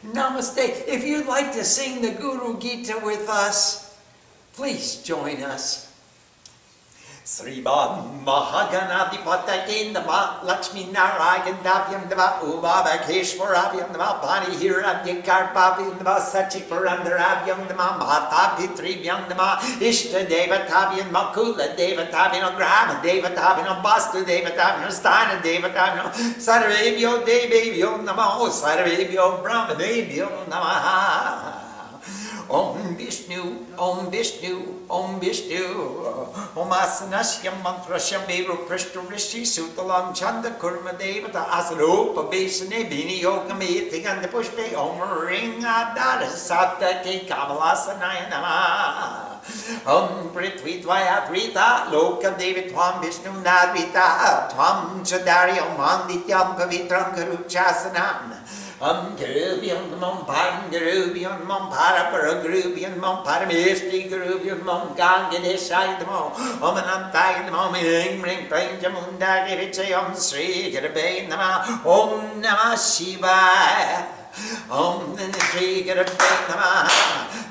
Namaste. If you'd like to sing the Guru Gita with us, please join us. Shree Maa Mahaganadipataye Namah Lakshmi Narayandavyam Namah Umabhakeshwaravyam Namah Bani Hiranyakarbhavyam Namah Sachiparandaravayam Namah Mahatapitrivyam Namah Ishta Devatavyam Makula Devatavyam Grama Devatavyam Bastu Devatavyam Sthana Devatavyam Sarvebhyo Devebhyo Namah Sarvebhyo Brahma Devyo Namah. Om Vishnu, Om Vishnu, Om Vishnu, Om Asanashyam Mantrashyam Evo Prishta Rishi Sutalam Chanda Kurma Devata Asarupa Besane Bini Yokame Tiganda Pushpe Om Ring Adara Satake Kamalasana Nama Om Prithvi Dvaya Rita Loka Devi Tvam Vishnu Nadvita Tvam Chadari Om Andityam Pavitram Karuchasanam Gurubian Mom Param Gurubian Mom Parapara Gurubian Mom Paramesti Gurubian Mom Gangadeshai the Mom Omanantai the Mom Ring Panjamunda Giriche Om Sri Girabe Nama Om Namah Shivaya Om Sri Girabe Nama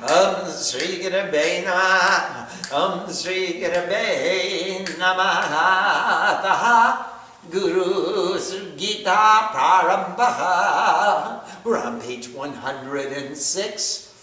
Om Sri Girabe Nama Om Sri Girabe Nama Taha Guru Gita Prarambaha. We're on page 106.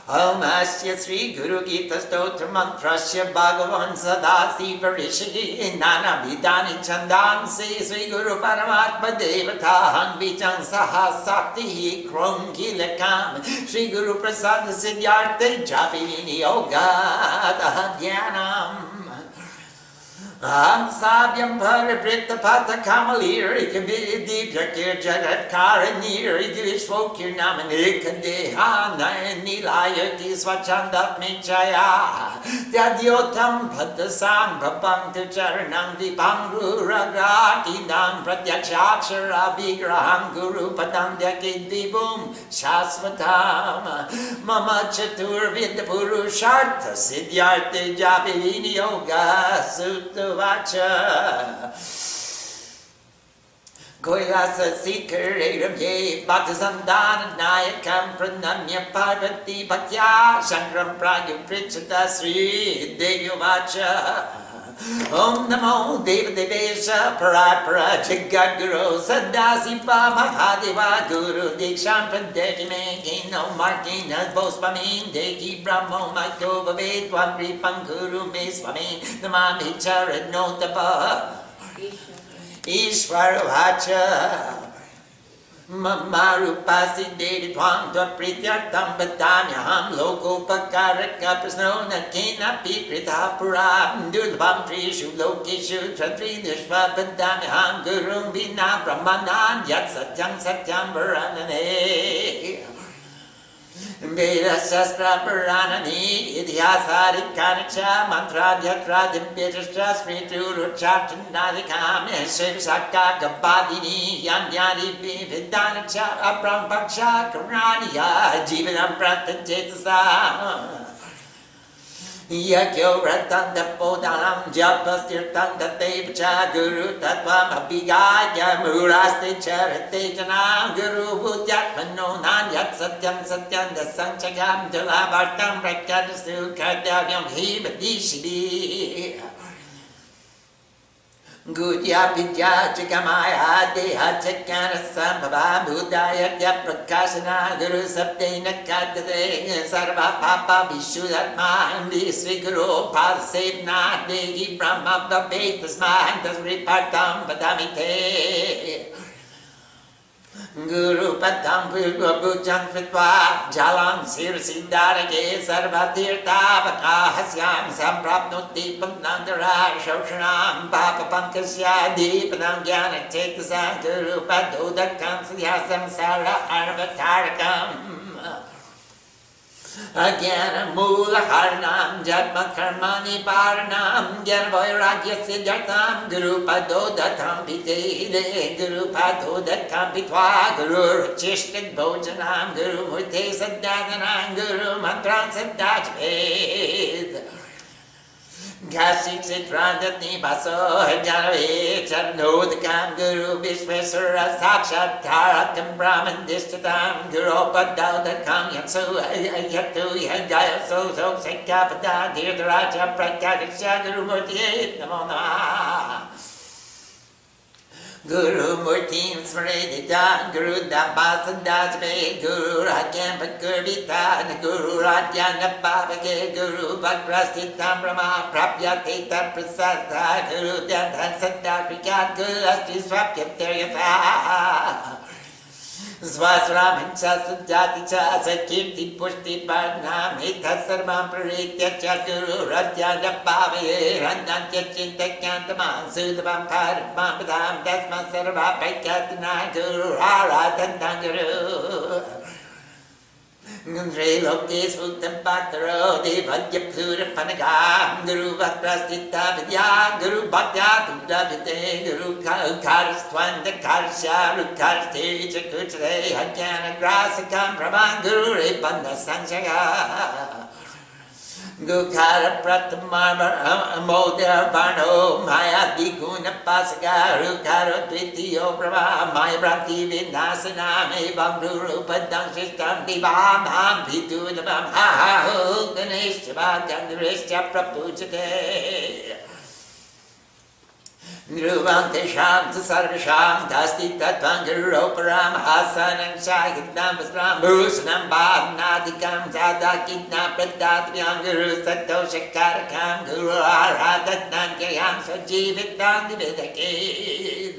Om Asya Sri Guru Gita Stotra Mantrasya Bhagavan Sadasi Varishi Nana Vidani Chandansi Sri Guru Paramatma Devatahan Vijan Sahasati Krom Kilakam Sri Guru Prasad Siddhyartha Japini Yoga Dhyanam Sabyam Pariprita Pata Kamalir, Ikavidi Prakir Jagat Karanir, Ikavishvokir Namanika Dehana, Nilayati Swachandat Michaya, Dadyotam Padasam Papanta Charanam Dipangru Ragrati Nam Pratyakshakshara Vigraham Guru Padandyaki Dibum Shasvatam Mama Chatur Vidapurushartha Siddhyartha Japini Yoga Sutta Vacha Koilasa Seeker Eram Ye Bhaktazandana Nayakam Pranamya Parvati Bhaktya Shankram Pragya Prichata Sri Devi Vacha Om Namo Deva Devesha Parapara Jagadguru Sadasipa Mahadeva Guru Diksham Pradekime Kino Martina Bospamin Deki Brahmo Maikova Vedwan Ripam Guru Meswamin Namami Charat Notapa Ishvara Vacha Mamarupasi Devi Twam Tvaprityartam Badanyaham Loko Pakaraka Prasnona Kena Pikrita Puram Dulvam Trishu Lokishu Chatri Nishva Badanyaham Gurum Vina Brahmanan Yat Satyam Satyam Varanane Veda Sastra Puranani Idhyasari Kanacha Mantra Yatra Dimpyatra Srituru Chatranadikam Sivsaka Gabadini Yanyani Vidanacha Abram Paksha Karaniya Jivanam Pratajitasa Yakyo Ratanda Podam Japastirtanda Devacha Guru Tatvam Abhigaya Muraste Charate Janam Guru Budyatmano Nanyat Satyam Satyam Dasanchagam Jalavartam Rakadastu Kardavyam Hibadishidi Gudya Vidya Chikamaya Deha Chakana Sambhava Budaya Prakashana Guru Saptena Kadade Sarva Papa Vishudatma Sri Guru Padasevna Dehi Brahma Bhavetasma Tasripartam Badamite Guru Patam Purvabhujan Fritva Jalam Sirsindarake Sarvatirta Bakahasyam Samprapnuti Pantandara Shoshanam Papa Pankasya Deepanam Gyana Chetasa Guru Padodakam Siddhasam Sara Arvatarakam Again, Mula Harnam, Jatma Karmani Paranam, Gyan Vairagya Siddhartam, Guru Padodatam Pite, Guru Padodatam Pitwa, Guru Chishtik Bojanam, Guru Murte Sadhananam, Guru Mantran Saddhajved. Kasik Sitrandati Baso Janavi Chanodakam Guru Vishweswara Sakshat Taratam Brahman Dishtatam Guru Padadakam Yatsu Yatu Yagaya So Sekapata Dirtharaja Prakadisha Guru Murti Namo Namah Guru Murti Smaredita Guru Dabasandajme Guru Rakyam Gurvita Guru Radyana Babake Guru Bhakrastitam Brahma Prapyatita Prasada Guru Dantan Sadakrikat Guru Asti Swapyateryata Swasram Sajati Cha Sakirti Pushti Parnam Hita Sarvam Praritya Chakuru Radyana Bhave Randantya Chintakyantaman Sudavam Paramam Padam Dasma Sarva Paikatina Guru Haradantang Guru Gundre Lokes Vuktam Pataro Devadya Pura Panagam Guru Vakrastita Vidya Guru Bhatya Tudavite Guru Karastwanda Karsha Rukarste Chakutre Hadyana Grasakam Brahman Guru Repanda Sanjaya Gukara Pratamar Moda Varno Maya Diguna Pasaka Rukara Twitio Brahma Maya Branti Vinasana Evam Guru Padang Sistam Divam Ham Pitu Navam Ha Ho Ganesh Chavagandrisha Prapujate Nirvante Sham Sarvasham Dasti Tatvan Guru Param Hasanam Shahidam Basram Bhusanam Bhavnadikam Zadakitna Pradatvyan Guru Sato Shakarakam Guru Aradatnan Kayam Sajivitam Dividakid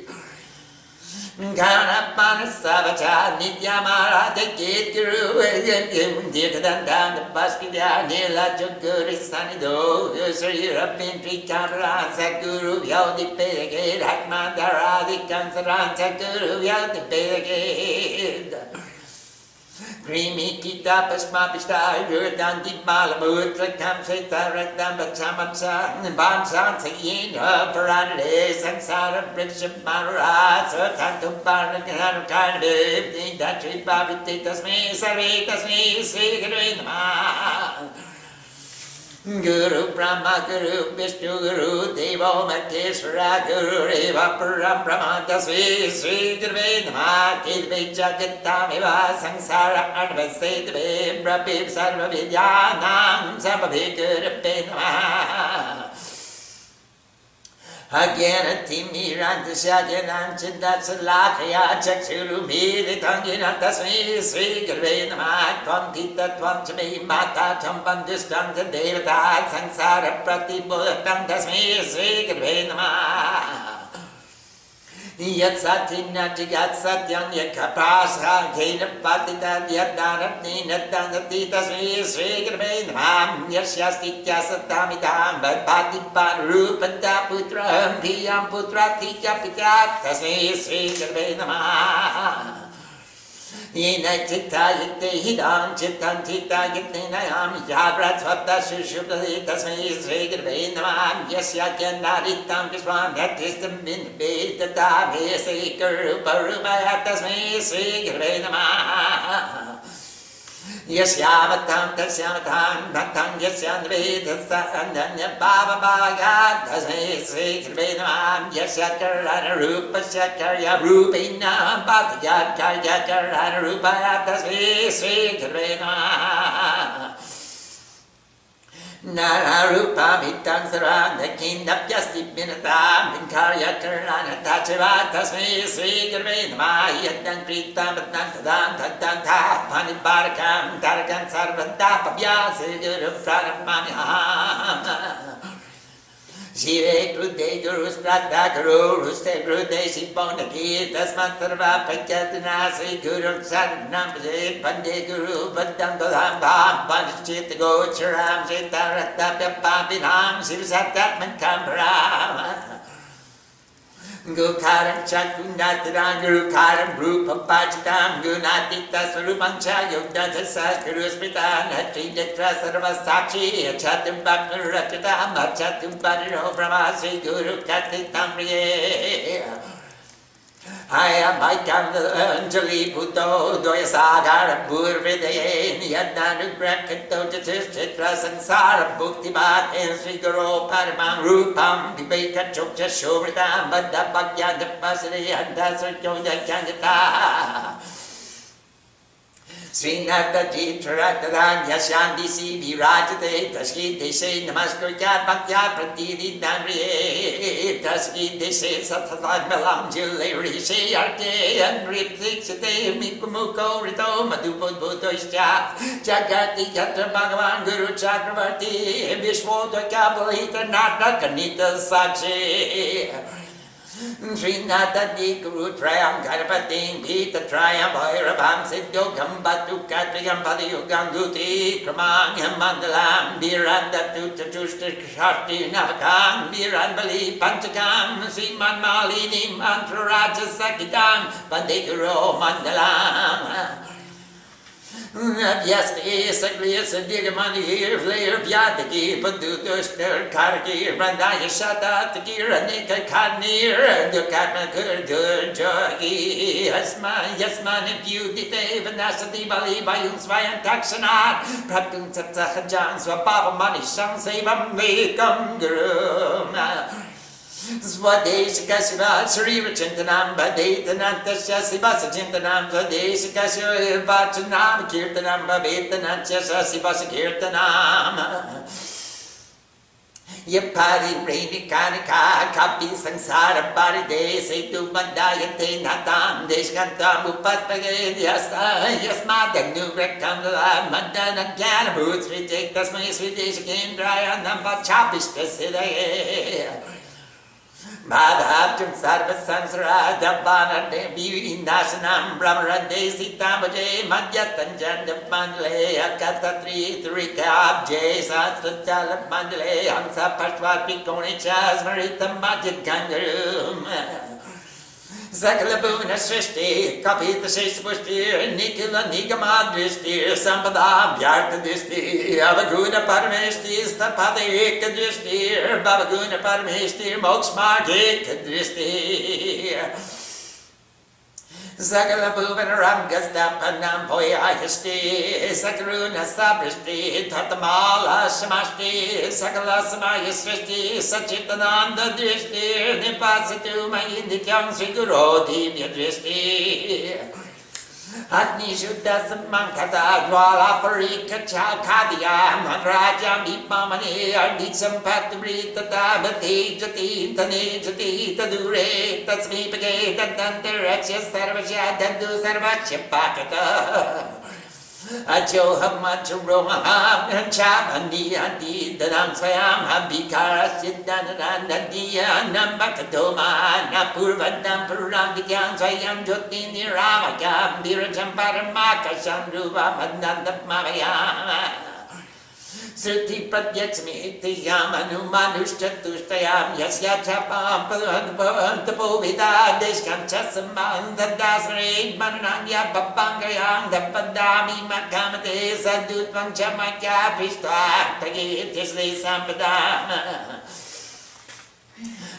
Ganapana Savacha Nityamara Dekit Guru Yakim Dirtadandam the Baskidya Nila Joguri Sanido Sri Rabin Trikamara Sakuru Yodi Pedagid Hakmandara Dikansaran Sakuru Yodi Pedagid Krimi Kita Pasma Pista Yurdan Di Malamutra Kam Seta Rekdam Bachamamsa Bamsan Sayin Parade Sansara Brisham Mara Sotantum Paranakan Kardev Datri Bhaviti Tasmi Sari Tasmi Sri Gurindama Guru Brahma Guru Vishnu Guru Devo Mateswara Guru Reva Param Brahma Tasvi Sri Gurve Namah Kidve Jagatamiva Sangsara Advasedve Brabhib Sarva Vidyanam Sabhavi Gurupe Namah Again, Timiran, the Shagan, Chidatsalakaya, Chakshuru, Militanginan, Tasmi, Sri Gurvenama, Twantita, Twantami, Mata, Champandistan, the Devata, Sansara, Pratibulatan, Tasmi, Sri Gurvenama. Yatsatina Jigat Satyam Yakapasa, Kena Patita, Yadanatni, Natanati, Tasmi, Sri Gurvenam, Yashastitya Satamitam, but Patipan Rupata Putra, Piyam Putra, Tika Pita, Tasmi, Sri Gurvenama. Yena Chitta Yate Hidam Chittan Chitta Yatinayam Yabrat Svata Shushupati Tasmi Sri Gurvenam Yasya Kyanaritam Vishwan Natistam Bin Vedata Vese Guru Parubaya Tasmi Sri Gurvenam Yasyamatam Tasyamatam Natam Yasyan Vedasa Ananya Baba Bhaga Tasmi Sri Gurvenam Yasya Karana Rupa Shakarya Rupina Bhatya Karya Karana Rupa Tasmi Sri Gurvenam Nararupa Mitang Sarana Kindapyasti Binata Minkarya Karana Tachiva Tasmi Sri Gurvenama Yadang Prita Matantadam Tadanta Panibarakam Tarakan Sarvanta Pabya Sri Guru Pranamamya Shive Grude Guru Strata Guru Ruste Grude Shibonaki Tasmantarva Panchatina Sri Guru Saranam Pande Guru Padam Dodam Bam Panchit Go Charam Sitarata Pabinam Sivsatat Mankambram Gukaram Chakunatiram Gurukaram Rupa Pachitam Gunatita Swarupancha Yogdata Guru Smita Natri Netra Sarvasachi Chatum Bhakti Rachitam Chatum Padiro Brahma Sri Guru Katitam Priye Ayamaikandali Buddho Doyasagara Purvidayen Yadnanugrakato Jatishitra Sansara Bhuktibat and Sri Guru Paramam Rupam Viveka Chokja Shobridam Bada Bhagyanda Pasari and Dasarjo Yakandita Srinata Jitratadanya Shandisi Virajate Taski Dese Namaskar Bhakya Pratidi Danriye Taski Dese Satatan Melam Jilari Se Arte and Ripsixate Mikumuko Rito Madhupo Buddhisha Jagati Yatra Bhagavan Guru Chakravarti Vishwoda Kabalita Nata Kanita Sakshi Srinata Di Guru Trayam Garapating Gita Trayam Bhairabham Siddhogam Batu Katriyam Padayugam Duti Kramanyam Mandalam Viranda Tutatushta Shakti Navakam Virambali Panchakam Sriman Malini Mantra Raja Sakidam Pandeguro Mandalam Vyasti Sakriya Sadigamani here, Flair Vyataki, Paduduster, Karaki, Randaya Shata, Takira, Nika Kanir, Dukatmakur, Durjagi, Yasman, if you dite, Vanasati Bali, Bayun Swayan Takshanat, Pratun Tatsahajan, Swababa Mani Sham Savam Vekam Guru. Swadeshika Shiva Shree Chintanam Badetanantasya Sivasa Chintanam Swadeshika Shiva Vachanam Kirtanam Babetanantasya Sivasa Kirtanam Yapari Raini Kanika Kapi Sansara Paride Setu Bandayate Natam Deshkantam Upaspage Yasmada Nugrekam Madana Ganabu Sri Tasmai Sri Deshkendraya Namba Chapishta Sidaye Madhavtum Sarva Sansara Dabana Devi Nasanam Brahmara Desi Tambaje Madhyastanjan Mandale Akatatri Trikab Jay Satsala Mandale Hamsa Pashwat Pikonichas Maritam Majid Kangarum Sakalabuna Srishti, Kapita Sheshpushtir, Nikila Nigamadrishtir, Sampada Vyarta Dishtir, Avaguna Parameshtir, Stapadeka Drishtir, Babaguna Parameshtir, Moksmargika Drishtir. Sakalabhuvan Rangastapanam Poyayasti, Sakaruna Sabrishti, Tatamala Shamashti, Sakala Samaya Srishti, Sachitananda Drishti, Nipasatu Mayindikyam Sri Guru Divya Drishti. Agni Shuddha Samankata Dwala Parika Chakadya Madraja Mipamani Arditsam Paturitata Bati Jati Tane Jati Tadure Tatsmipage Tadantarachya Sarvasya Dandu Sarvachya Pakata Ajoham Achuromaham Chamandi Adi Danam Swayam Habikara Siddhananandiya Nambakadoma Napurvadam Purandikyan Swayam Jyoti Niramakam Virajam Paramaka Sandruva Madnandam Mavayam Sruti Pratyachmi Ityam Anumanushchatushayam Yasya Chapam Pavantapovita Deshkam Chasamam Dadasri Manananya Papangayam Dapadami Makamate Sadutvam Chamakya Pishta Tagitisli Sampadam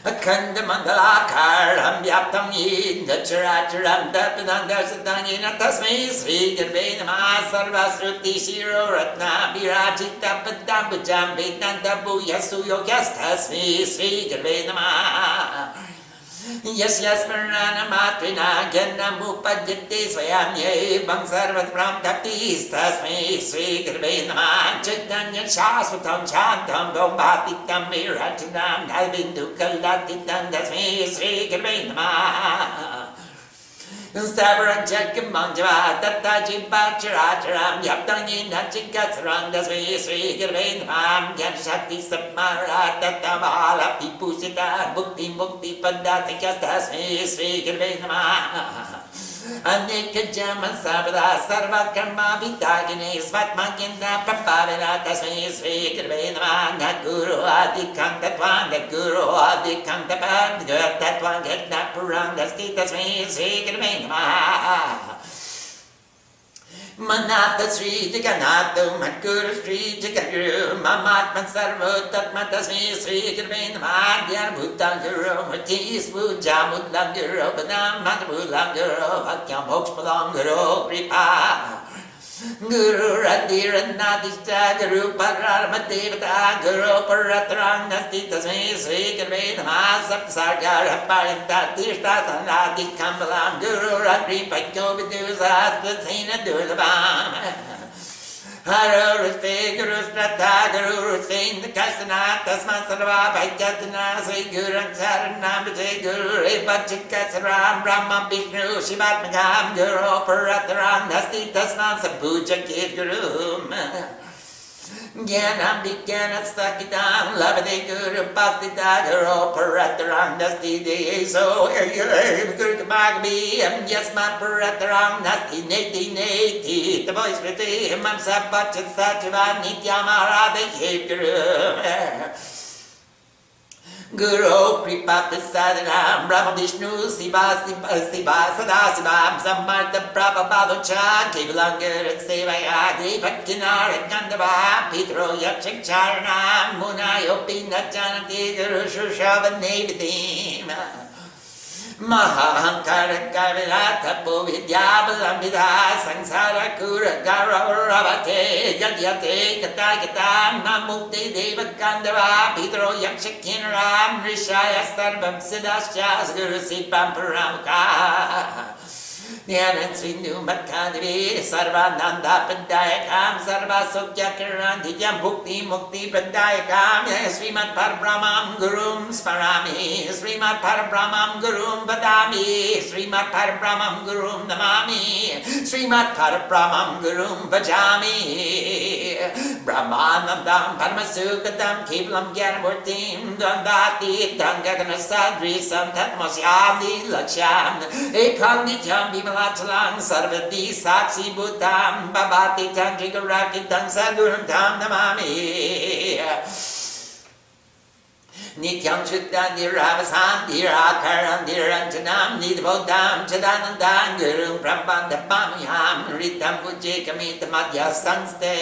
Akhanda Mandalakaram Yaptam Yin Dacharacharam Dapadandarsatangina Tasmai Sri Gurve Namah Sarvasruti Shiro Ratna Virajita Padambujam Vedanta Bhuyasu Yogyas Tasmai Sri Gurve Namah Yasya Smarana Matrina Gyanam Upadyate Swayamye Bangsarvat Brahm Bhaktis Tasmai Sri Gurve Namah Chaitanya Shasvatam Chantam Dombatitam Virajinam Nalbindu Kalatitam Tasmai Sri Gurve Namah Stavara Jakam Manjava Tattaji Bacharacharam Yaptangi Nachikasaram Dasmi Sri Gurve Namah Gyanshakti Samara Tattavala Pipusita Bhukti Mukti Padatikas Tasmi Sri Gurve Namah Aneka Jama Sabada Sarva Karma Vitagini Svatmakinda Papavina Tasmi Sri Gurve Namah Naguru Adikanta Guru Adikanta Tatwan Getna Purandaski Tasmi Sri Gurve Namah Manata Sri Jagannatha Madguru Sri Jagadguru Mamatman Sarva Tatmatasmi Sri Gurvin Madhyar Bhutan Guru Matis Puja Mudlang Guru Badam Matabulang Guru Bhakyam Hokspalang Guru Kripa Guru Radhiranadishta Guru Pararamadevata Guru Paratrang Nasti Tasmi Sri Gurvin Masapsarga Parenta Tirtha Sanadi Kambalam Guru Radri Pakyo Vidusa Sina Durlabam Haro Ruste Guru Strata Guru Ruste Kasana Tasma Sarva Vaijatana Sri Guru Sarana Vijay Guru Repachika Saram Brahma Vishnu Shivatmagam Guru Parataram Nasti Tasma Sapuja Kid Guru Jnanam Vijnana Sakitam Lavade Guru Patita Guru Parataram Nasti Deso Guru Magbi Yasma Parataram Nasti Neti Neti The voice with him Sapacha Sachiva Nityamarada Guru Guru Kripa Prasadana Brahma Vishnu Siva Sadasivam Samartha Prabhavacha Kevalangar Sevaya Devaktinara Gandhava Pitro Yakshacharana Munayopi Najanati Guru Shushavan Nevidim Mahankara Kavirata Povidyavalamida Sangsara Kura Garavate Yadyate Katagata Namukti Devakandava Pitro Yakshakinram Rishaya Sarvam Siddhasya Guru Sipam Paramaka Nyanan Srindu Matkandri Sarvananda Padayakam Sarva Sokyakaran Dityam Bhukti Mukti Padayakam Srimat Parabrahmam Gurum Sparami Srimat Parabrahmam Gurum Vadami Srimat Parabrahmam Gurum Namami Srimat Parabrahmam Gurum Bhajami Brahmanandam Paramasukadam Kiplam Gyanamurtim Dandati Dangagana Sadri Santatmasyadi Laksham Ekam Nityam Vimalachalang Sarvati Sakshi Bhutam Babati Tantrikaraki Saguram Tam Namami Nityam Chuddha Niravasan Nirakaram Niranjanam Nidvodam Chadanandam Guru Prabhandapamyam Ritam Pujekamita Madhya Sanste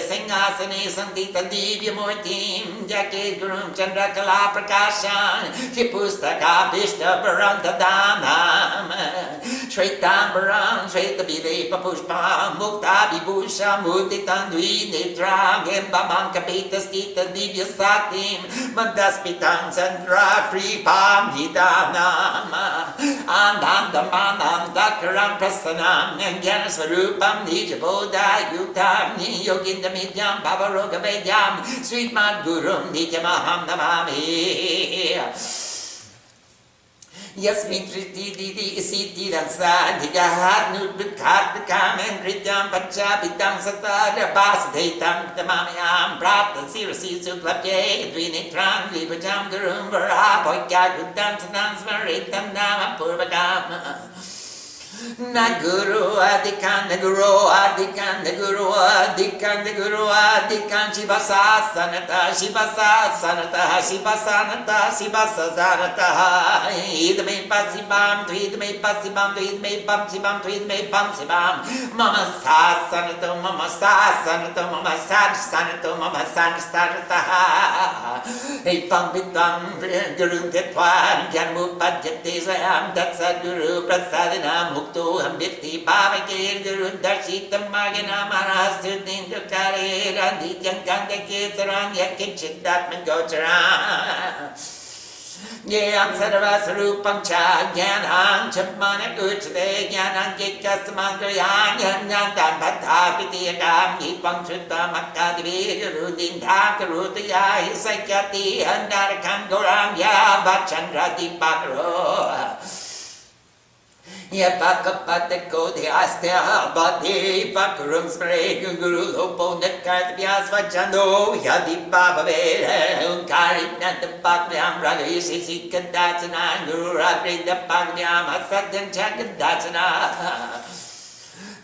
Singasane Santita Divya Murtim Jake Gurum Chandra Kala Prakashan Kipustaka Bishta Baranta Danam Shretam Baram Shreta Vivepa Pushpa Mukta Vibhusha Muditandvi Nitram Gembamam Kapita Skita Divya Satim Mandaspita Sandra Pripam Hidanam Anandamanam Dakaram Prasanam Jnanasvarupam Nijaboda Yutam Niyogindamidyam Bhavaroga Vedyam Shree Maa Gurum Nityamaham Namami Yasmin Triti Didi Siti Dansa Digahat Nudbikhat Bikamen Krityam Pachabitam Satada Basadaitam Tamamiam Prata Sirasi Suklapye Dvinitran Vibajam Gurum Vara Poikya Gudam Sanan Smaritam Nama Purvakam Naguru Adikan Naguru Adikan Naguru Adikan Naguru Adikan Shivasa Sanata Shivasa Sanata Shivasanata Shivasazanata Idme Pasibam Tweedme Pasibam Tweedme Pamsibam Tweedme Pamsibam Mama Sasanato Mama Sasanato Mama Sasanato Mama Sanstata Epam Vitam Guru Tetwan Janmu Padjati Sayam Datsa Guru Prasadina Mukto Hambiti Pavake Guru Darshitam Magana Marasudin Dukare Randityan Kandake Saran Yakinchidat Mangocharan Yam Sarva Sarupam Cha Gyanam Chapmana Uchate Gyanam Jikasamandrayan Yanyan Pata Pitiyakam Nipam Chuta Makadivi Guru Dindha Karutaya Hisakyati Andarakan Goram Ya Bachandra Dipakaro Yapakapatako the Astia Bati Pakarum Spray Guru Lopo Nakat Vyasvachando Yadi Babave Unkarit Natapakyam Radisi Kadatsana Guru Radri Dapakyam Asatan Chakadatsana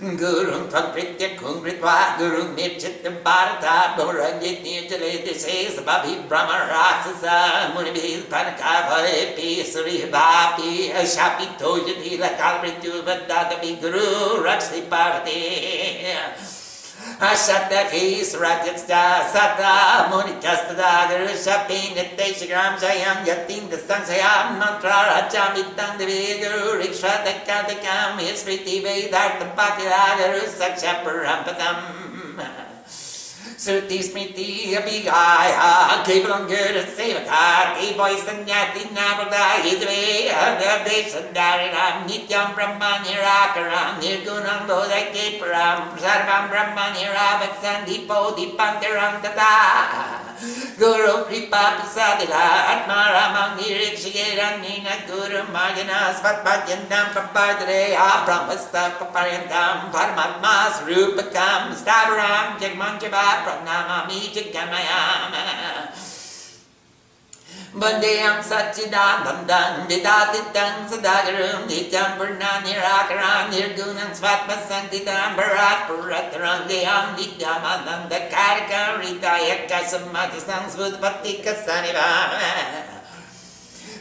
Guru Prakritya Kungritva Guru Nitchit Bharata Borajit Nijale Disease Babi Brahma Raksasa Munibi Panakava Epi Suri Vapi Shapi Tojati Lakalritu Vadagabi Guru Rakshi Parati Ashata His Rakista Sata Munikastada Gurushapi Niteshigram Sayam Yatin the Sansayam Mantra Rajamitan the Guru Rikshata Katakam Hisriti Vedar the Pakila Guru Sakshapurampatam Suti Smiti Abhigaya Kevalam Guru Sevaka Kevoy Sanyati Navada Hidve Abhave Sandarinam Nityam Brahmani Rakaram Nirgunam Bodhake Param Sarvam Brahmani Ravatsandipo Dipantaram Tata Guru Kripa Pisadila Atmaramam Nirikshikeran Nina Guru Maganas Vatbhagyandam Papadre Brahmasta Paparyantam Paramatmas Rupakam Stavaram Jagmanjava Pranamami Jagamayama Bandeyam Satchidanandam Vidatitam Sadagaram Nityam Purna Nirakaram Nirgunam Svatmasantidam Bharat Purataram Deyam Nityam Ananda Karika Ritayaka Samatasam Svudpatika Sanivam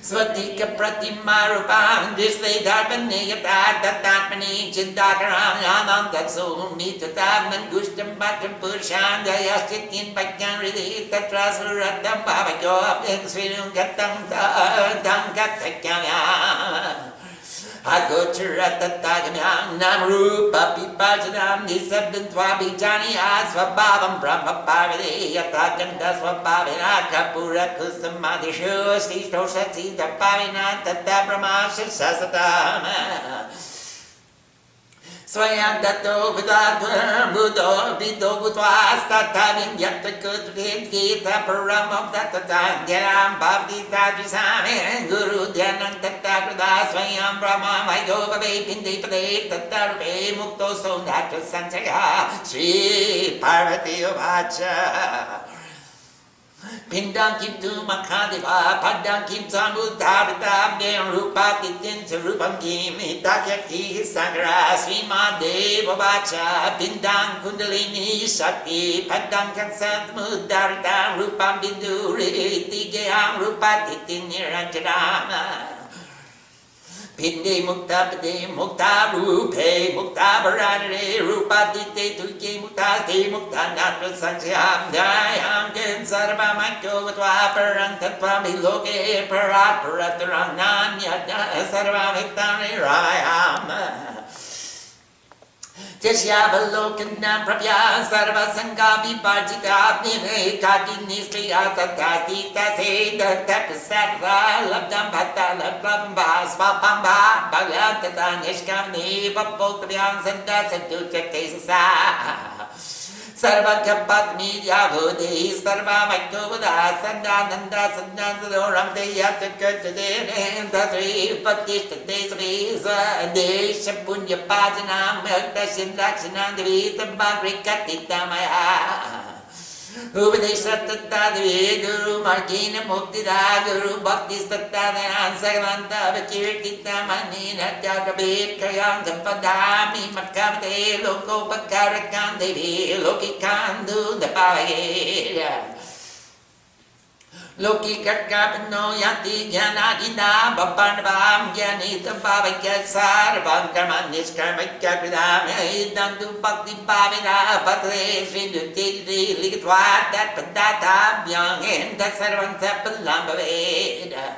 Svatika Pratimarupam Disle Dharpanegata Tatatmani Chindakaram Anantatsu Mitatam Nangushtam Bhattam Purshan Dayastitin Bhakyan Ridhi Tatrasuratam Bhavakyo Srinungatam Tangatakya Agocharatatagam Namrupa Pipajanam Nisabdantwa Bijani Asvabhavam Brahma Parvati Yatakanda Swabhavina Kapura Kustamadishu Sishto Satsita Pavina Tata Brahma Sasatam Swayam Dato Buddha Buddha Vido Buddha Statavin Yatakutrin Gita Paramam Tatatan Dhyam Bhavdi Tajisame Guru Dhyanan Tatakrada Swayam Brahma Vaidova Pindi Pade Tatarve Mukto Sonatra Sansaya Sri Parvati Uvacha Pindang Kim Tu Makadiva Padang Kim Samudhavitam Dem Rupati Tin Sarupam Kim Hitakyaki Sangra Shree Maa Deva Vacha Pindang Kundalini Shakti Padang Kansat Mudharitam Rupam Binduri Tigayam Rupati Tin Niranjanama Pinde Mukta Pade Mukta Rupe Mukta Bharadare Rupatite Tulke Mukta Te Mukta Natra Sansyam Dhyayam Gen Sarva Makyo Vatva Parantatva Miloke Parat Parataram Nanya Sarva Viktani Rayam Jashyavalokanam Prabhya Sarva Sangha Viparjita Nime Kaki Nisriya Tatatita Seda Tapasatra Labdam Bhatta Labdamba Svapamba Bhagatata Nishkamni Vapotvyam Santa Satuta Kesasa Sarva Kapatmi Yavudi Sarva Makuvada Sandananda Sandansadoram Deyatakatate Tatri Patista Desvisa Desha Punya Pajanam Melta Sindaksanandavi Tabakrikatita Maya Upadesha Tattadavi Guru Margina Muktida Guru Bhakti Tattadanan Sagamanta Vakirtita Manina Tyagabit Kayam Tampadami Matkamate Loko Pakarakan Devi Loki Kandu Dapavaya Loki Karkapano Yanti Gyanadina Bapanabam Gyanita Bhavakya Sarvam Karman Nishkarmakya Kridam Dandu Bhakti Bhavina Patre Srinduti Ligitwa Tat Padata Byang Enta Sarvam Tapalam Bhaveda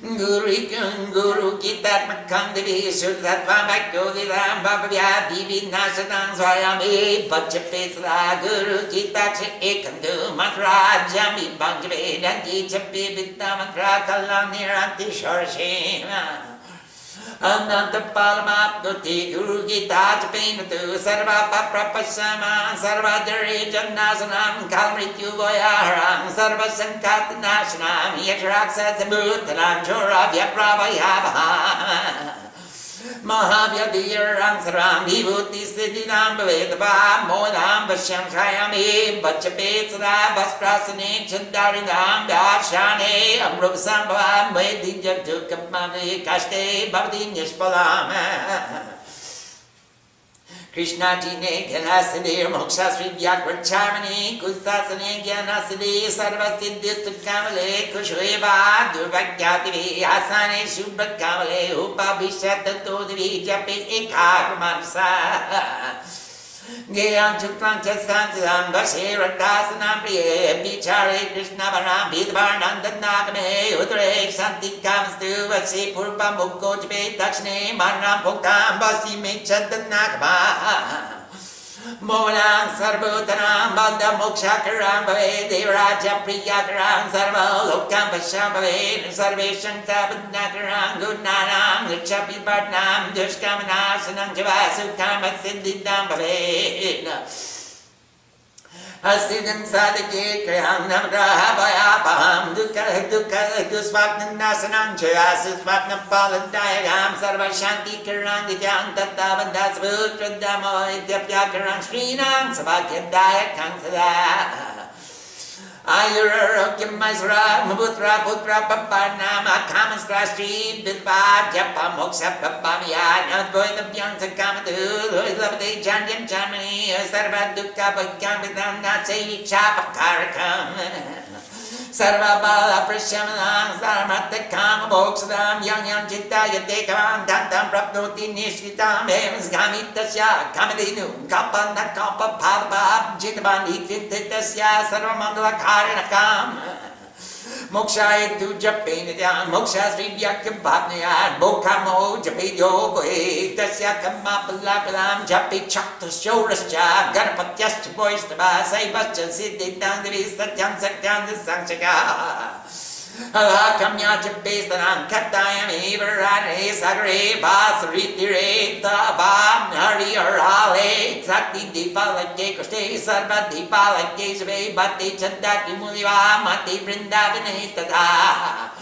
Guru Gita Makam Devi Shuddhatva Bhakyo Vidam Bhavya Divi Nasanam Swayami Pachapesra Guru Gita Ekandu Mantra Jami Bhanjave Danti Chapi Vitta Mantra Kalam Niranti Shorshima Ananta Palamapnuti Guru Gita Chapinatu Sarva Paprapasama Sarva Jari Jannasanam Kalmrityu Voyaram Sarva Sankatanashanam Yatraksa Samutaram Chora Vyapravayavaha Mahavyadirang Saram Vibhuti Siddhinam Bhavedabha Modam Vashyam Shayami Bachapetsada Vasprasane Chandarinam Dashane Amrupasambhavam Vedijatukamani Kashte Bhavati Nishpalam Krishna Jine Gyanasade Mokshasri Vyakrachamani Kusasane Gyanasade Sarvasiddhistu Kamale Kushveva Durvagyativi Asane Shubha Kamale Upabhishatato Devi Japi Ekakramansa Gayam Chukran Chasantam Vasiratasanam Priye Bichare Krishna Varam Vidvarnandanagame Udre Santi Kamstu Vasi Purpa Mukko Jbe Dakshne Manam Poktam Vasi Mechadanagama Molang Sarvutanam Banda Mokshakaram Bave Devaraja Priyakaram Sarva Lokam Vasham Bave Sarvesham Tabadnakaram Gunanam Lichapi Badnam Dushkamanasanam Javasukam Siddhidam Bave Asidan Sadike Kriyam Navgraha Vayapaham Dukka Dukka Dusvapnanasanam Chayasusvapnam Paladayagam Sarva Shanti Kiran Dijan Tattavandas Vutradamo Idyapyakaram Shrinam Sabhakyadayakam Sada Ayurara Kimasra Mabutra Putra Papanam Akamasra Street Bilba Japa Moksha Papamya Nadvoy the Pyanta Kamadu Lavade Jandim Jamani Sarva Dukka Bakam Vidam Natsi Chapakarakam Sarva Bala Prishamanam Sarmata Kama Boksadam Yang Yang Chitta Yatekam Dantam Prapnoti Nishitam Hems Gamitasya Kamadinu Kapana Kapa Padabab Jitabani Tintasya Sarva Mandala Karinakam Moksha tu Japinidyan Moksha Sri Vyakam Bhatnayan Bokamo Japiyo Goe Tasya Kamapalam Japi Chakta Shorascha Ganapatyascha Boistaba Saivascha Siddhitang Satyam Satyam Sangchaka Kamya Japistanam Katayam Ivarane Sagre Basri Tire Tabam Hari Arale Sakti Dipalake Koste Sarva Dipalake Sve Bhatti Chandati Muliva Mati Vrindavane Tada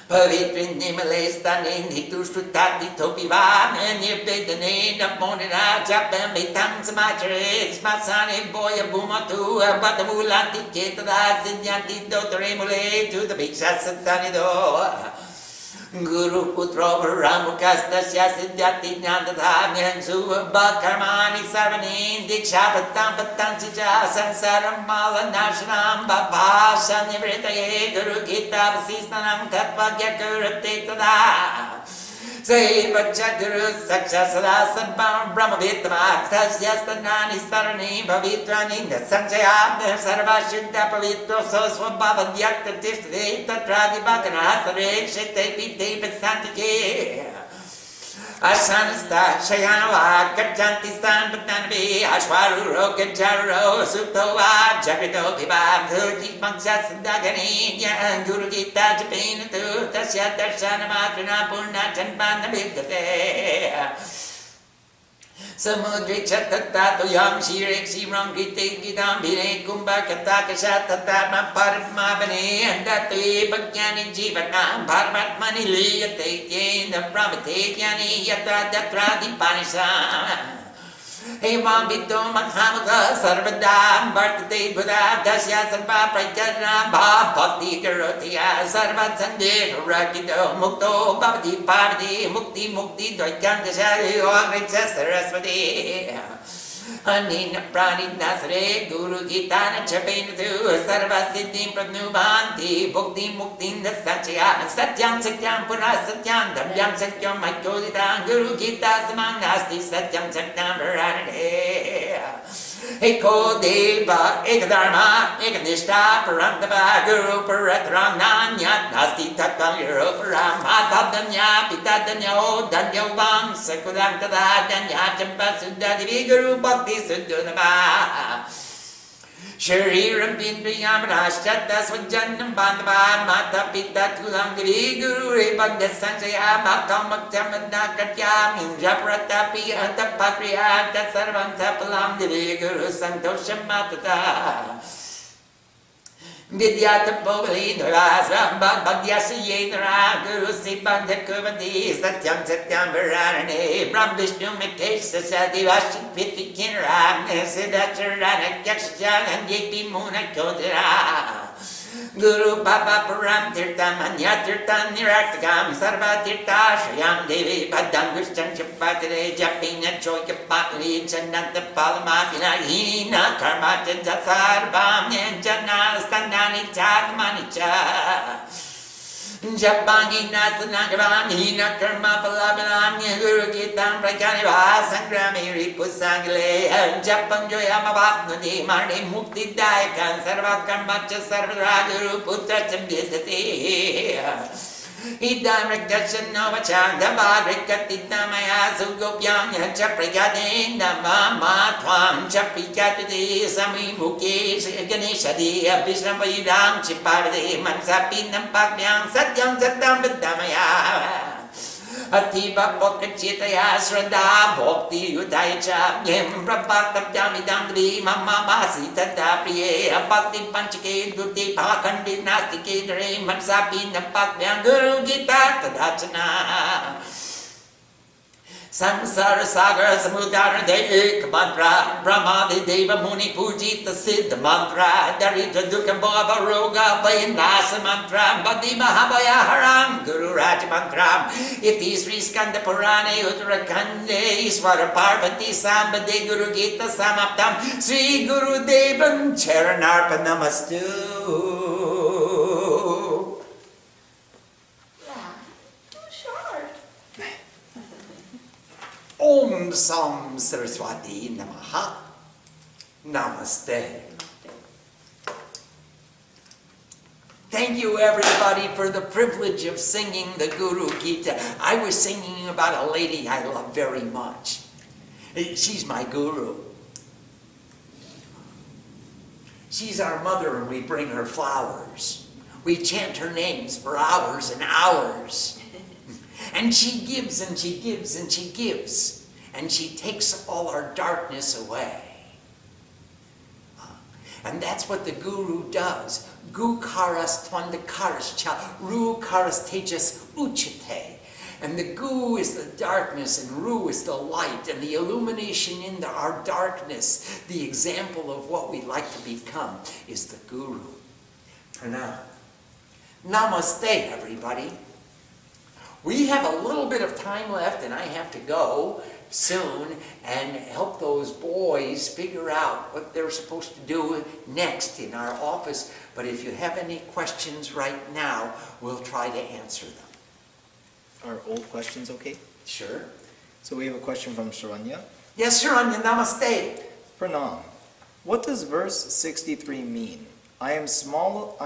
Pavitrin Nimalestane Nitushutati Topivan Nirvedane Namonina Japam Vitam Samachare Smasane Boya Bumatu Batamulanti Ketada Sidyanti Dotoremule to the Bhiksha Satanido Guru Putra Ramukastasya Siddhati Nandadha Nyansu Bhakarmani Sarvani Diksha Patam Patanchija Sansaram Mala Nashanam Bhavasha Nivritaye Guru Gita Vasistanam Tattvagya Kurate Tada Say Vacha Guru Saksha Sada Sadbam Brahma Vitama Tasyastanani Sarani Bhavitrani Sanjaya Sarva Shuddha Pavitro Soswa Bhava Dyakta Tishtade Tatradi Bhakana Sare Shete Pite Pesantike Ashanasta Shayanava Kajanti Stan Patanabi Ashwaruro Kajaruro Sutova Jagrito Vibam Thuji Pangsha Sandagani Guru Gita Japina Tu Tasya Darshana Matrina Purna Chanpana Bidate Samudri Chatata Yam Shirek Siram Gite Gidam Bire Kumbha Kataka Shatata Parma Bane and Datu Bhagyani Jivana Parmatmani Liyate Yen Brahmate Yani Yatra Datra Dipanisa Evam Bito Mahamaka Sarvadam Bhartate Buddha Dasya Sarva Prajana Bhakti Karotiya Sarva Sande Rakito Mukto Bhavati Parvati Mukti Mukti Dvaikanta Shari Agricha Sarasvati Anina Prani Nasare Guru Gita Chapena Tu Sarva Siddhim Pradnubanti Bhukti Mukti Dasachya Satyam Satyam Pura Satyam Dhamyam Satyam Maikoditam Guru Gita Samang Nasti Satyam Satyam Varanade Eko Deva Ekadharma Ekanishta Parantava Guru Paratram Nanyat Nasti Tattvam Guru Param Atadanya Pitadanya O Danya Vam Sakudam Tada Danya Champa Suddha Divi Guru Bhakti Suddhanava Shariram Pindriyam Rashchata Swajannam Bandhava Mata Pita Tulam Divi Guru Repanda Sanjaya Bhaktam Bhaktamada Katyam Indra Pratapi Antapapriya Tatsarvam Tapalam Divi Guru Santosham Matata Vidyata Povali Nurasram Bhagyasu Yenara Guru Sibandha Kuvandi Satyam Satyam Varanane Brahm Vishnu Mitesh Sadi Vashik Piti Kinram Siddhacharana Yakshan and Yepi Muna Kodira Guru Papa Param Tirtam Anya Tirtan Niratakam Sarva Tirta Shayam Devi Padam Gustan Chapatare Japina Choika Patri Chananta Palamapina Hina Karmata Jasarbam Yanjana Standani Chadmanicha Japangi Nasanagavam, Hina Karma Palabanam, Guru Gita, Prakaniva, Sangrami Ripusangale, Japan Joyamabapnadi, Marni Mukti Daikan, Sarva Karmacha Sarvara Guru Putra Chambisati. Idam Rikdashan Novachanda Rikatita Maya Sugopyanya Chaprayadin Namama Twan Chaprikatidi Sami Mukesh Ganeshadi Abhishamayidam Chipardi Mansapinam Pakmyan Satyam Satam Vidamaya Atiba Pokachitaya Srada Bhakti Udaicha Yem Prabhaktam Jamidamri Mama Basi Tatapriye Bhakti Panchake Duti Pakandi Nastike Dre Mansapi Napakyan Guru Gita Tadachana Samsara Sagar Samudara Devik Mantra Brahmadi Deva Muni Pujita Siddha Mantra Darita Dukha Bhava Roga Vayanasa Mantra Badi Mahabaya Haram Guru Raja Mantra Iti Sri Skanda Purane Uttarakande Iswara Parvati Sambade Guru Gita Samaptam Sri Guru Devan Charanarpa Namastu. Om Sam Saraswati Namaha. Namaste. Thank you everybody for the privilege of singing the Guru Gita. I was singing about a lady I love very much. She's my guru. She's our mother and we bring her flowers. We chant her names for hours and hours. And she gives and she gives and she gives. And she takes all our darkness away. And that's what the Guru does. Gu karas twandakaras cha, ru karas tejas uchate. And the Gu is the darkness and Ru is the light. And the illumination into our darkness, the example of what we'd like to become, is the Guru. Pranam. Namaste, everybody. We have a little bit of time left and I have to go soon and help those boys figure out what they're supposed to do next in our office. But if you have any questions right now, we'll try to answer them. Are old questions okay? Sure. So we have a question from Sharanya. Yes, Sharanya, namaste. Pranam. What does verse 63 mean? I am small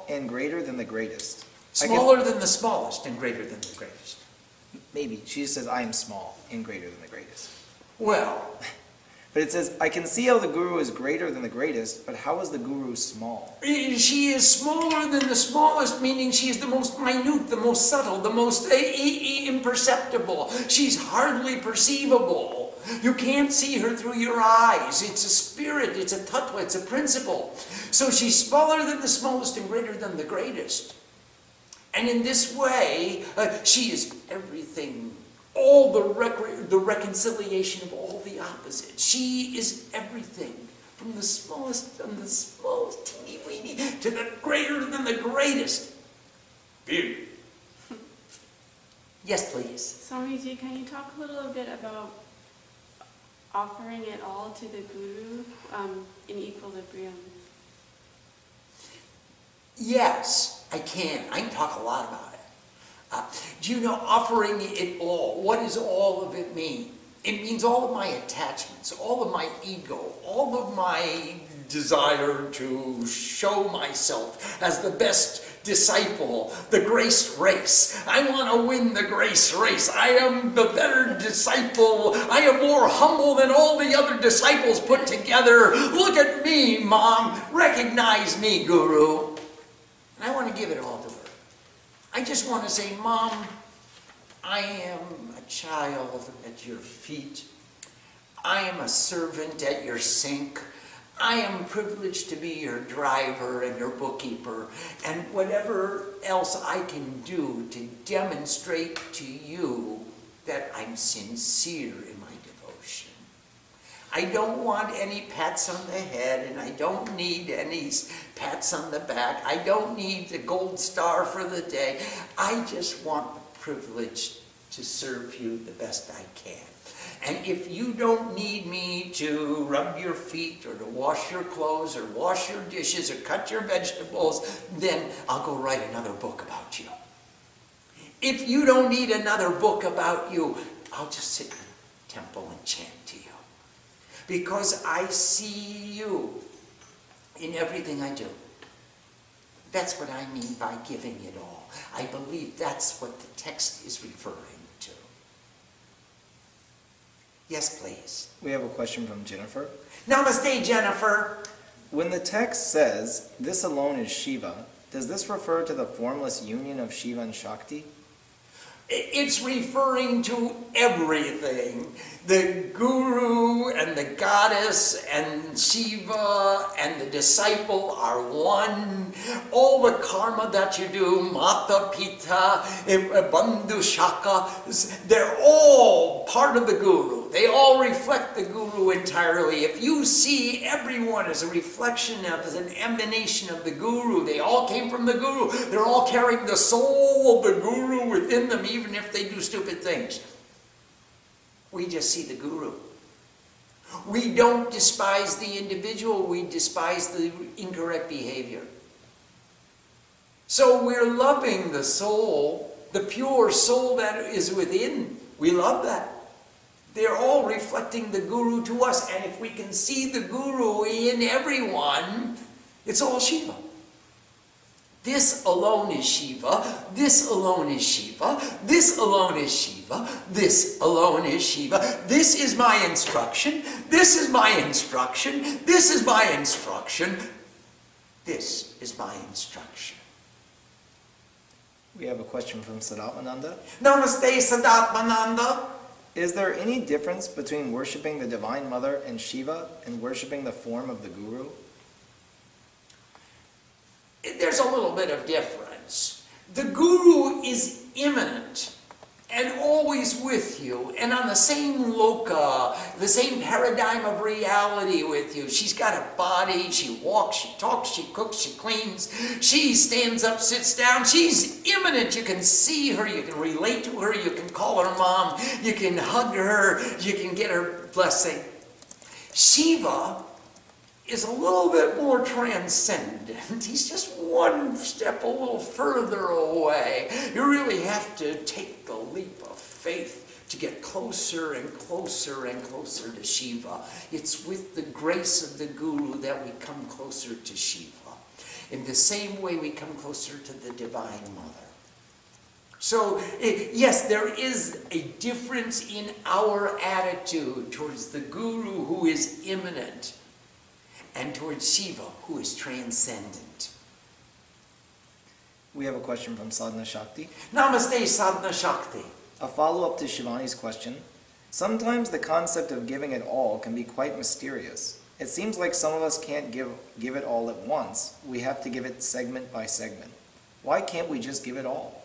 and greater than the greatest. Smaller than the smallest and greater than the greatest. Maybe. She just says, I am small and greater than the greatest. Well. But it says, I can see how the Guru is greater than the greatest, but how is the Guru small? She is smaller than the smallest, meaning she is the most minute, the most subtle, the most imperceptible. She's hardly perceivable. You can't see her through your eyes. It's a spirit, it's a tattva, it's a principle. So she's smaller than the smallest and greater than the greatest. And in this way, she is everything, all the reconciliation of all the opposites. She is everything, from the smallest and the smallest, teeny weeny, to the greater than the greatest. Beauty. Yes, please. Swamiji, can you talk a little bit about offering it all to the Guru in equilibrium? Yes, I can. I can talk a lot about it. Do you know, offering it all, what does all of it mean? It means all of my attachments, all of my ego, all of my desire to show myself as the best disciple, the grace race. I want to win the grace race. I am the better disciple. I am more humble than all the other disciples put together. Look at me, Mom. Recognize me, Guru. And I want to give it all to her. I just want to say, Mom, I am a child at your feet. I am a servant at your sink. I am privileged to be your driver and your bookkeeper, and whatever else I can do to demonstrate to you that I'm sincere in my devotion. I don't want any pats on the head, and I don't need any pats on the back. I don't need the gold star for the day. I just want the privilege to serve you the best I can. And if you don't need me to rub your feet or to wash your clothes or wash your dishes or cut your vegetables, then I'll go write another book about you. If you don't need another book about you, I'll just sit in the temple and chant to you. Because I see you in everything I do. That's what I mean by giving it all. I believe that's what the text is referring to. Yes, please. We have a question from Jennifer. Namaste, Jennifer. When the text says, this alone is Shiva, does this refer to the formless union of Shiva and Shakti? It's referring to everything. The guru and the goddess and Shiva and the disciple are one. All the karma that you do, Mata Pita, Bandhu Shaka, they're all part of the guru. They all reflect the guru entirely. If you see everyone as a reflection of, as an emanation of the guru, they all came from the guru. They're all carrying the soul of the guru within them, even if they do stupid things. We just see the guru. We don't despise the individual, we despise the incorrect behavior. So we're loving the soul, the pure soul that is within. We love that. They're all reflecting the guru to us, and if we can see the guru in everyone, it's all Shiva. This alone is Shiva, this alone is Shiva, this alone is Shiva, this alone is Shiva. This is my instruction, this is my instruction, this is my instruction, this is my instruction. We have a question from Sadatmananda. Namaste, Sadatmananda. Is there any difference between worshipping the Divine Mother and Shiva and worshipping the form of the Guru? There's a little bit of difference. The guru is immanent and always with you and on the same loka, the same paradigm of reality with you. She's got a body, she walks, she talks, she cooks, she cleans, she stands up, sits down. She's immanent. You can see her, you can relate to her, you can call her mom, you can hug her, you can get her blessing. Shiva is a little bit more transcendent. He's just one step a little further away. You really have to take the leap of faith to get closer and closer and closer to Shiva. It's with the grace of the Guru that we come closer to Shiva. In the same way we come closer to the Divine Mother. So, yes, there is a difference in our attitude towards the Guru who is immanent, and towards Shiva, who is transcendent. We have a question from Sadhana Shakti. Namaste, Sadhana Shakti. A follow-up to Shivani's question. Sometimes the concept of giving it all can be quite mysterious. It seems like some of us can't give it all at once. We have to give it segment by segment. Why can't we just give it all?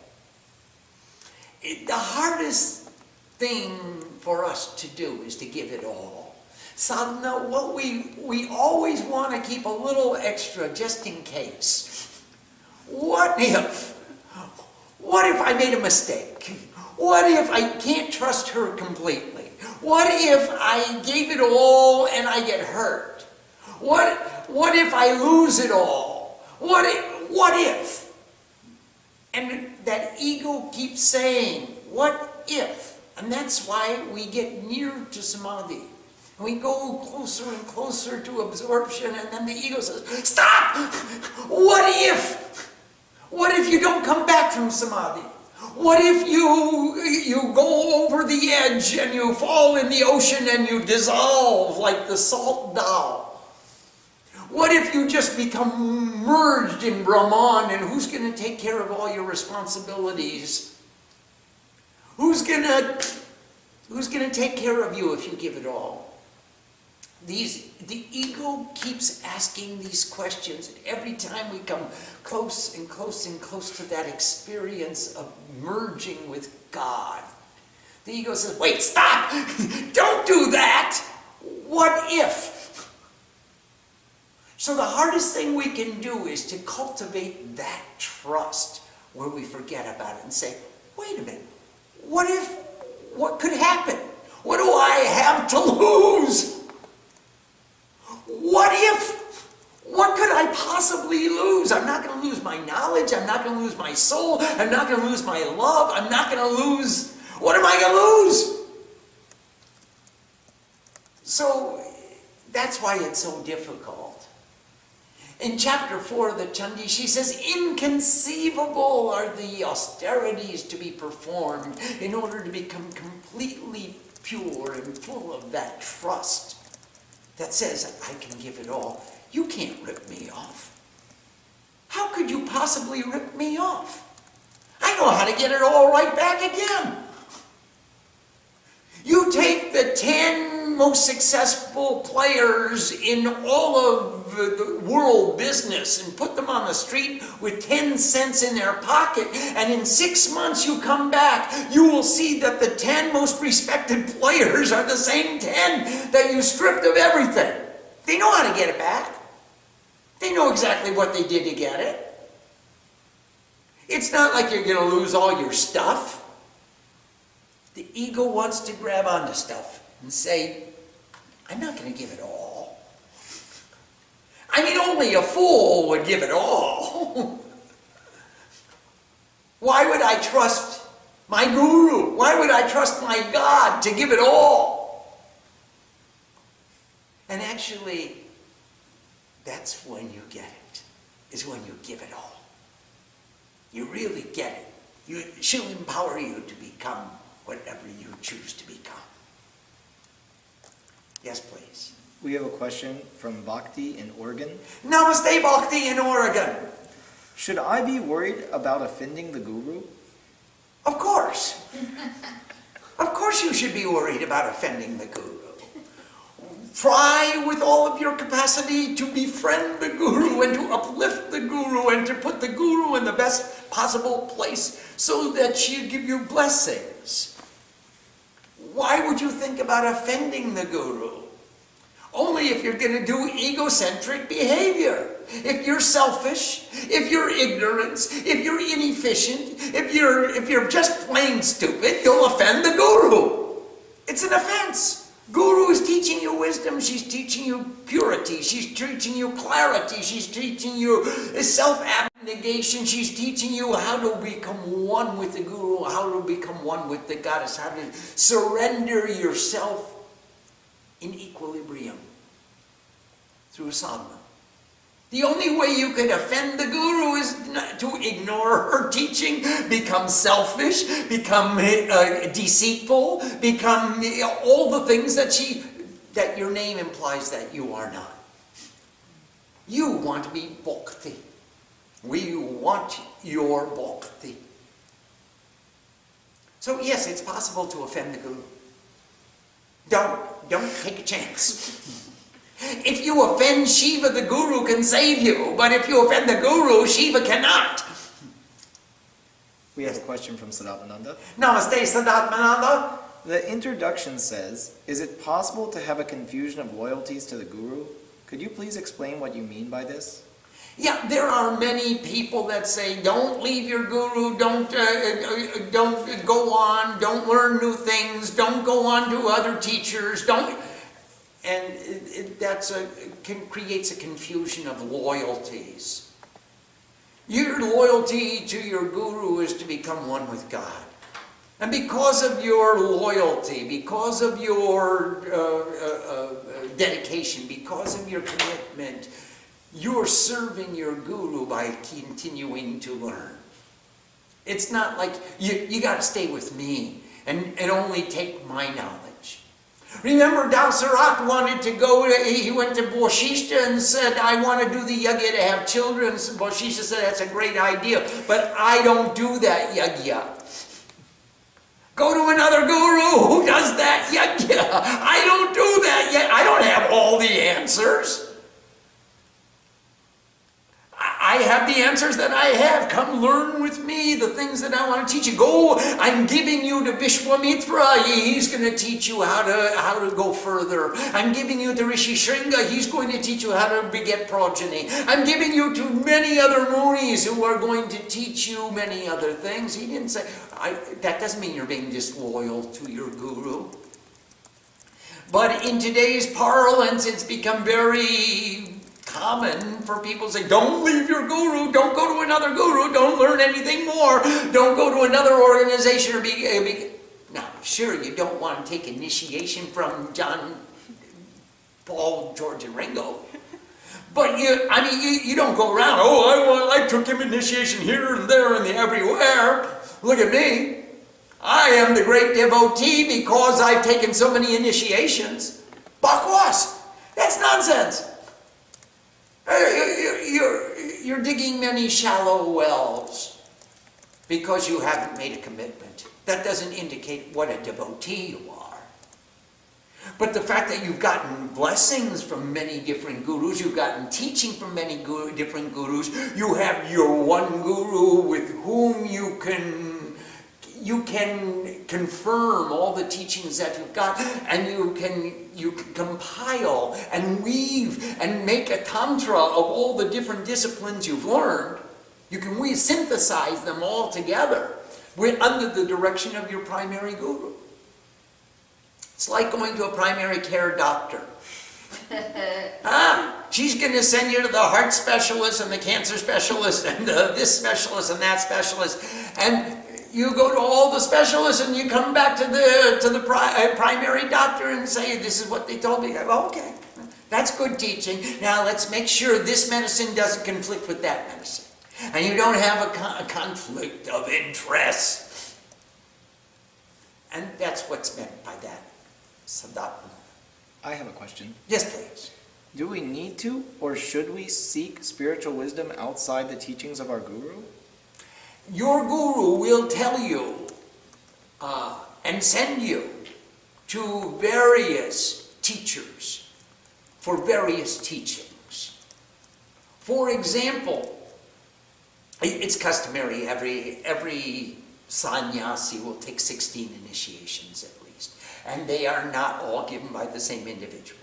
The hardest thing for us to do is to give it all. Sadhana, what we always want to keep a little extra just in case. What if I made a mistake? What if I can't trust her completely? What if I gave it all and I get hurt? What if I lose it all? What if? And that ego keeps saying, what if? And that's why we get near to samadhi. We go closer and closer to absorption, and then the ego says, stop! What if? What if you don't come back from samadhi? What if you go over the edge and you fall in the ocean and you dissolve like the salt doll? What if you just become merged in Brahman, and who's going to take care of all your responsibilities? Who's going to take care of you if you give it all? The ego keeps asking these questions, and every time we come close and close and close to that experience of merging with God, the ego says, wait, stop! Don't do that! What if? So the hardest thing we can do is to cultivate that trust where we forget about it and say, wait a minute, what if? What could happen? What do I have to lose? What if? What could I possibly lose? I'm not going to lose my knowledge. I'm not going to lose my soul. I'm not going to lose my love. I'm not going to lose. What am I going to lose? So that's why it's so difficult. In chapter 4 of the Chandi, she says, inconceivable are the austerities to be performed in order to become completely pure and full of that trust that says, I can give it all. You can't rip me off. How could you possibly rip me off? I know how to get it all right back again. You take the 10 most successful players in all of the world business and put them on the street with 10 cents in their pocket, and in 6 months you come back, you will see that the 10 most respected players are the same 10 that you stripped of everything. They know how to get it back. They know exactly what they did to get it. It's not like you're going to lose all your stuff. The ego wants to grab onto stuff and say, I'm not going to give it all. I mean, only a fool would give it all. Why would I trust my guru? Why would I trust my God to give it all? And actually, that's when you get it, is when you give it all. You really get it. She'll empower you to become whatever you choose to become. Yes, please. We have a question from Bhakti in Oregon. Namaste, Bhakti in Oregon. Should I be worried about offending the guru? Of course. Of course you should be worried about offending the guru. Try with all of your capacity to befriend the guru and to uplift the guru and to put the guru in the best possible place so that she'll give you blessings. Why would you think about offending the guru? Only if you're going to do egocentric behavior. If you're selfish, if you're ignorant, if you're inefficient, if you're just plain stupid, you'll offend the guru. It's an offense. Guru is teaching you wisdom, she's teaching you purity, she's teaching you clarity, she's teaching you self-abnegation, she's teaching you how to become one with the Guru, how to become one with the Goddess, how to surrender yourself in equilibrium through sadhana. The only way you could offend the Guru is to ignore her teaching, become selfish, become deceitful, become all the things that your name implies that you are not. You want to be bhakti. We want your bhakti. So yes, it's possible to offend the Guru. Don't take a chance. If you offend Shiva, the Guru can save you. But if you offend the Guru, Shiva cannot. We have a question from Sadatmananda. Namaste, Sadatmananda. The introduction says, is it possible to have a confusion of loyalties to the Guru? Could you please explain what you mean by this? Yeah, there are many people that say, don't leave your Guru, don't go on, don't learn new things, don't go on to other teachers, don't... And creates a confusion of loyalties. Your loyalty to your Guru is to become one with God. And because of your loyalty, because of your dedication, because of your commitment, you're serving your Guru by continuing to learn. It's not like you got to stay with me and only take my knowledge. Remember, Dasarat wanted to go, he went to Vasishtha and said, I want to do the yagya to have children. So Vasishtha said, that's a great idea, but I don't do that yagya. Go to another guru who does that yagya. I don't do that yet. I don't have all the answers. I have the answers that I have. Come learn with me the things that I want to teach you. Go, I'm giving you to Vishwamitra. He's going to teach you how to go further. I'm giving you to Rishi Shringa. He's going to teach you how to beget progeny. I'm giving you to many other munis who are going to teach you many other things. He didn't say, that doesn't mean you're being disloyal to your guru. But in today's parlance, it's become very common for people to say, don't leave your guru, don't go to another guru, don't learn anything more, don't go to another organization or be. Now, sure, you don't want to take initiation from John, Paul, George, and Ringo. But you don't go around, I took him initiation here and there and everywhere. Look at me. I am the great devotee because I've taken so many initiations. Bakwas. That's nonsense. You're digging many shallow wells because you haven't made a commitment. That doesn't indicate what a devotee you are. But the fact that you've gotten blessings from many different gurus, you've gotten teaching from many different gurus, you have your one guru with whom you can confirm all the teachings that you've got, and you can compile and weave and make a tantra of all the different disciplines you've learned. You can synthesize them all together under the direction of your primary guru. It's like going to a primary care doctor. She's going to send you to the heart specialist and the cancer specialist and this specialist and that specialist. And you go to all the specialists and you come back to the primary doctor and say, this is what they told me. Go, okay, that's good teaching. Now let's make sure this medicine doesn't conflict with that medicine. And you don't have a conflict of interest. And that's what's meant by that. Sadatma. I have a question. Yes, please. Do we need to, or should we seek spiritual wisdom outside the teachings of our guru? Your guru will tell you and send you to various teachers for various teachings. For example, it's customary, every sannyasi will take 16 initiations at least, and they are not all given by the same individual.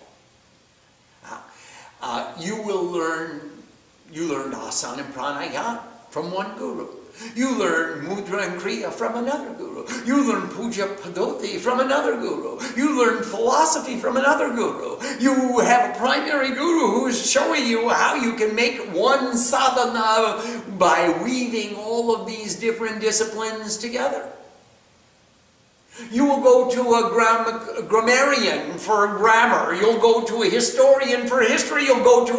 You learn asana and pranayama from one guru. You learn mudra and kriya from another guru. You learn puja padoti from another guru. You learn philosophy from another guru. You have a primary guru who is showing you how you can make one sadhana by weaving all of these different disciplines together. You will go to a grammarian for grammar. You'll go to a historian for history. You'll go to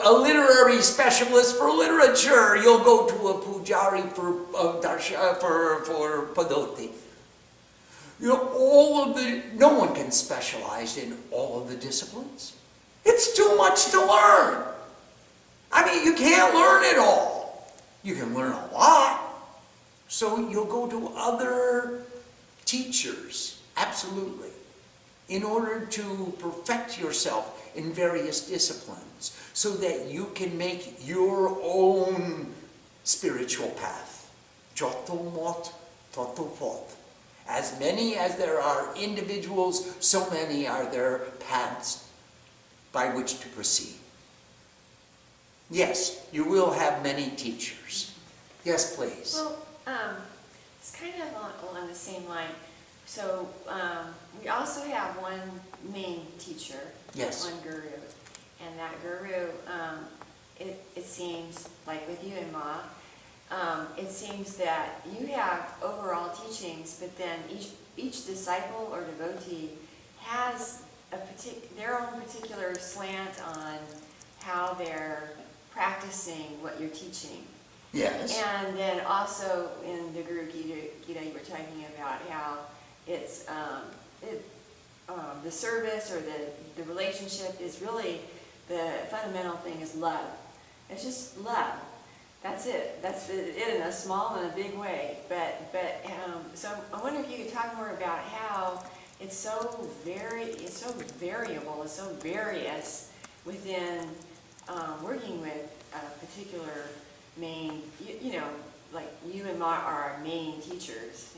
a literary specialist for literature. You'll go to a pujari for padoti. No one can specialize in all of the disciplines. It's too much to learn. You can't learn it all. You can learn a lot. So you'll go to other teachers, absolutely, in order to perfect yourself in various disciplines so that you can make your own spiritual path. Joto mot, toto fot. As many as there are individuals, so many are there paths by which to proceed. Yes, you will have many teachers. Yes, please. Well, it's kind of along the same line. So we also have one main teacher, yes, one guru, and that guru, it seems like with you and Ma, it seems that you have overall teachings, but then each disciple or devotee has their own particular slant on how they're practicing what you're teaching. Yes. And then also in the Guru Gita you were talking about how it's the service or the relationship is really the fundamental thing is love. It's just love. That's it. That's it in a small and a big way. So I wonder if you could talk more about how it's so variable, it's so various within working with a particular main, like you and Ma are our main teachers,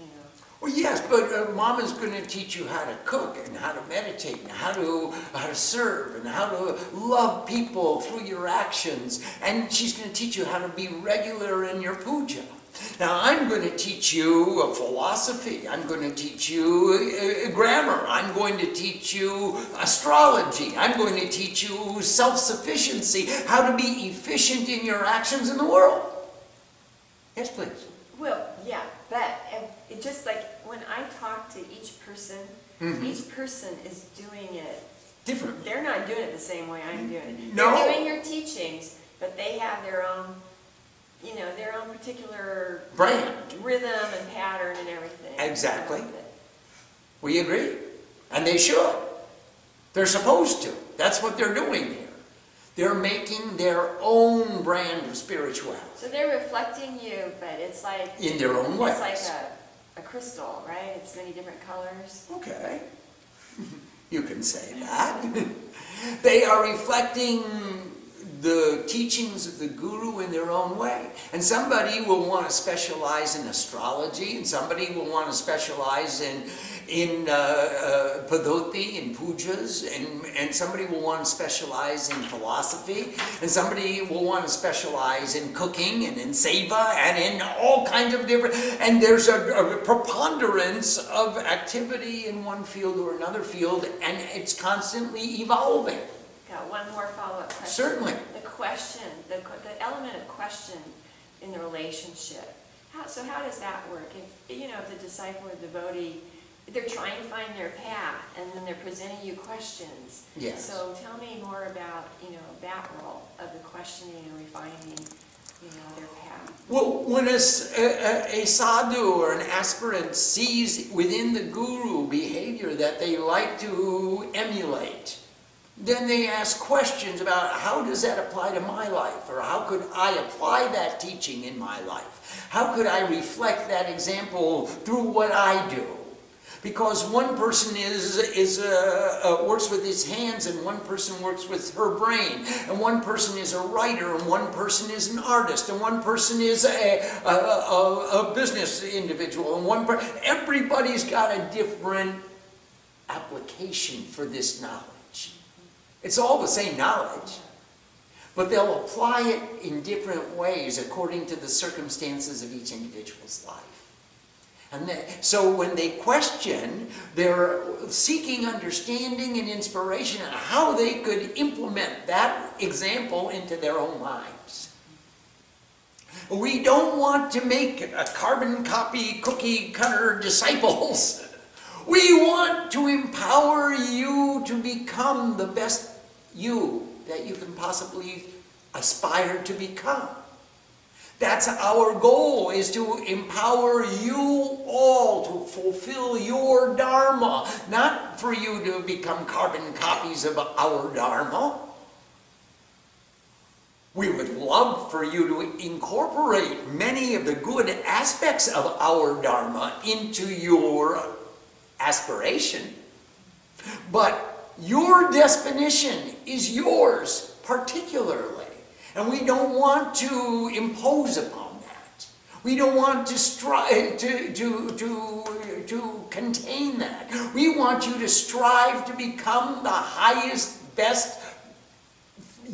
Well, yes, but Mama's going to teach you how to cook and how to meditate and how to serve and how to love people through your actions. And she's going to teach you how to be regular in your puja. Now, I'm going to teach you a philosophy. I'm going to teach you grammar. I'm going to teach you astrology. I'm going to teach you self-sufficiency, how to be efficient in your actions in the world. Yes, please. Well, yeah, but it just like when I talk to each person is doing it Different. They're not doing it the same way I'm doing it. No. They're doing your teachings, but they have their own, their own particular Brand. rhythm and pattern and everything. Exactly. We agree. And they should. They're supposed to. That's what they're doing here. They're making their own brand of spirituality. So they're reflecting you, but it's like... In their own ways. It's like a crystal, right? It's many different colors. Okay. You can say that. They are reflecting the teachings of the Guru in their own way. And somebody will want to specialize in astrology, and somebody will want to specialize in padoti, in pujas, and somebody will want to specialize in philosophy, and somebody will want to specialize in cooking and in seva and in all kinds of different, and there's a preponderance of activity in one field or another field, and it's constantly evolving. Got one more follow-up question. Certainly. The question, the element of question in the relationship. So how does that work? If the disciple or devotee, they're trying to find their path, and then they're presenting you questions. Yes. So tell me more about, that role of the questioning and refining, their path. Well, when a sadhu or an aspirant sees within the guru behavior that they like to emulate, then they ask questions about how does that apply to my life, or how could I apply that teaching in my life? How could I reflect that example through what I do? Because one person works with his hands, and one person works with her brain, and one person is a writer, and one person is an artist, and one person is a business individual, and everybody's got a different application for this knowledge. It's all the same knowledge, but they'll apply it in different ways according to the circumstances of each individual's life. And so when they question, they're seeking understanding and inspiration on how they could implement that example into their own lives. We don't want to make a carbon copy cookie cutter disciples. We want to empower you to become the best you that you can possibly aspire to become. That's our goal, is to empower you all to fulfill your dharma, not for you to become carbon copies of our dharma. We would love for you to incorporate many of the good aspects of our dharma into your aspiration, but your definition is yours particularly, and we don't want to impose upon that. We don't want to strive to contain that. We want you to strive to become the highest, best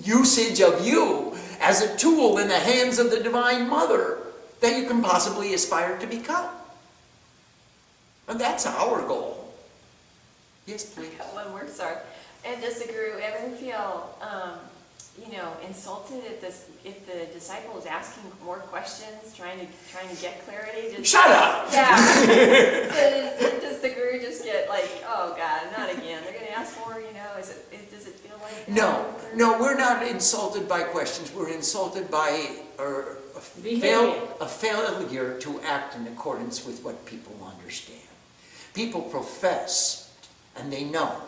usage of you as a tool in the hands of the Divine Mother that you can possibly aspire to become. And that's our goal. Yes, please. I got one more, sorry. And does the Guru ever feel, insulted if the disciple is asking more questions, trying to get clarity? Shut up! Yeah. Does the Guru just get like, oh God, not again? They're going to ask more. Does it feel like that? No, we're not insulted by questions. We're insulted by a failure to act in accordance with what people understand. People profess, and they know,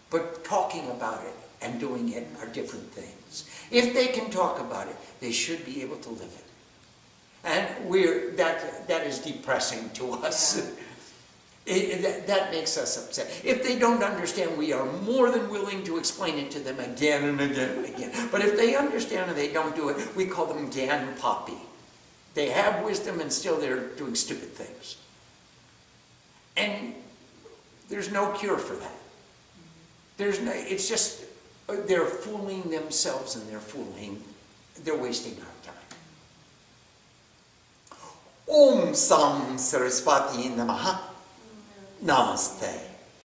but talking about it and doing it are different things. If they can talk about it, they should be able to live it. And that is depressing to us. Yeah. That makes us upset. If they don't understand, we are more than willing to explain it to them again and again and again. But if they understand and they don't do it, we call them Gyan Papi. They have wisdom and still they're doing stupid things. And there's no cure for that. It's just, they're fooling themselves and they're wasting our time. Om Sam Saraswati Namaha. Namaste.